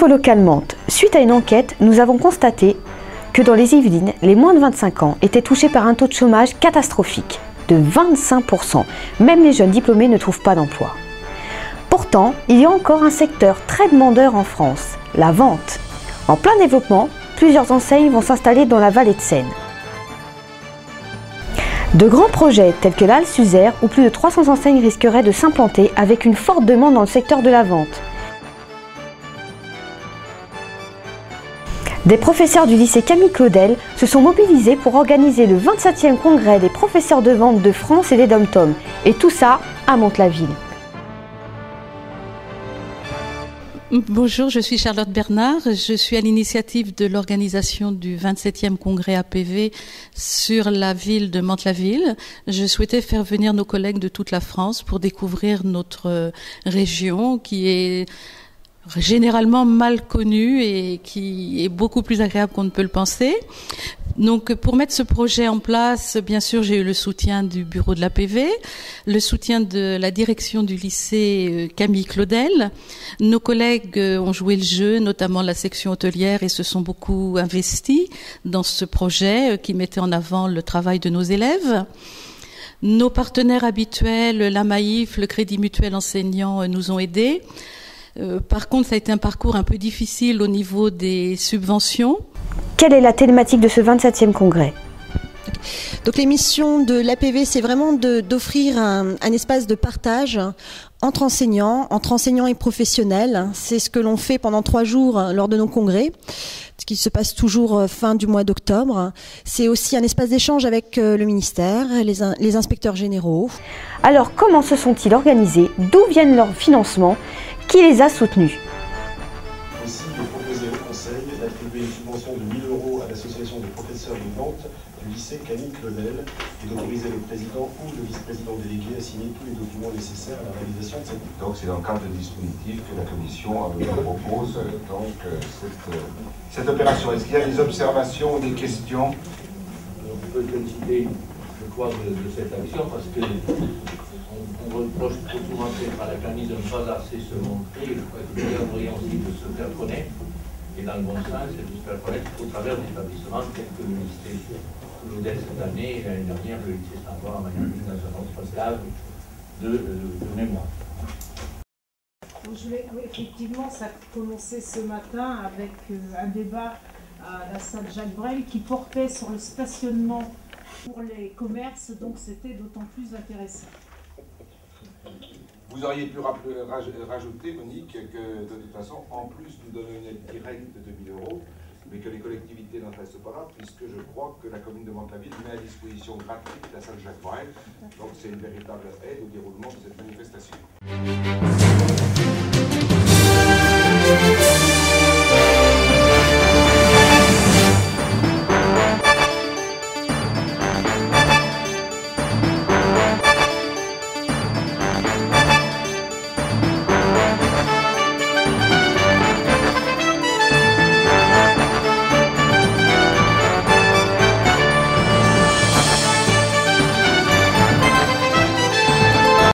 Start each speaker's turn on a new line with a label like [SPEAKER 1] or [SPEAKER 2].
[SPEAKER 1] Info locale Mantes. Suite à une enquête, nous avons constaté que dans les Yvelines, les moins de 25 ans étaient touchés par un taux de chômage catastrophique de 25%. Même les jeunes diplômés ne trouvent pas d'emploi. Pourtant, il y a encore un secteur très demandeur en France, la vente. En plein développement, plusieurs enseignes vont s'installer dans la vallée de Seine. De grands projets tels que l'Alsuzère, où plus de 300 enseignes risqueraient de s'implanter avec une forte demande dans le secteur de la vente. Des professeurs du lycée Camille Claudel se sont mobilisés pour organiser le 27e congrès des professeurs de vente de France et des DOM-TOM. Et tout ça à Mantes-la-Ville.
[SPEAKER 2] Bonjour, je suis Charlotte Bernard. Je suis à l'initiative de l'organisation du 27e congrès APV sur la ville de Mantes-la-Ville. Je souhaitais faire venir nos collègues de toute la France pour découvrir notre région qui est généralement mal connue et qui est beaucoup plus agréable qu'on ne peut le penser. Donc, pour mettre ce projet en place, bien sûr, j'ai eu le soutien du bureau de l'APV, le soutien de la direction du lycée Camille Claudel. Nos collègues ont joué le jeu, notamment la section hôtelière, et se sont beaucoup investis dans ce projet qui mettait en avant le travail de nos élèves. Nos partenaires habituels, la Maïf, le Crédit Mutuel Enseignant, nous ont aidés. Par contre, ça a été un parcours un peu difficile au niveau des subventions.
[SPEAKER 1] Quelle est la thématique de ce 27e congrès ?
[SPEAKER 3] Donc les missions de l'APV, c'est vraiment d'offrir un espace de partage entre enseignants et professionnels. C'est ce que l'on fait pendant 3 jours lors de nos congrès, ce qui se passe toujours fin du mois d'octobre. C'est aussi un espace d'échange avec le ministère, les inspecteurs généraux.
[SPEAKER 1] Alors, comment se sont-ils organisés ? D'où viennent leurs financements ? Qui les a soutenus ?
[SPEAKER 4] Aussi, il est proposé au Conseil d'attribuer une subvention de 1 000 € à l'association des professeurs de vente du lycée Camille Claudel et d'autoriser le président ou le vice-président délégué à signer tous les documents nécessaires à la réalisation de cette.
[SPEAKER 5] Donc c'est dans le cadre de dispositif que la Commission propose donc cette opération. Est-ce qu'il y a des observations ou des questions?
[SPEAKER 6] On peut féliciter, je crois, de cette action parce que on reproche trop souvent à la famille de ne pas assez se montrer. Je crois que nous devrions aussi de se faire connaître, et dans le bon sens, c'est de se faire connaître au travers d'établissements tels que le lycée Claudel cette année, et l'année dernière, le lycée Saint-Roch en Magnifique dans un autre stade de mémoire.
[SPEAKER 7] Effectivement, ça a commencé ce matin avec un débat à la salle Jacques Brel qui portait sur le stationnement pour les commerces, donc c'était d'autant plus intéressant.
[SPEAKER 5] Vous auriez pu rajouter, Monique, que de toute façon, en plus nous donnons une aide directe de 1 000 €, mais que les collectivités n'en restent pas là, puisque je crois que la commune de Mantes-la-Ville met à disposition gratuite la salle Jacques Brel. Donc c'est une véritable aide au déroulement de cette manifestation.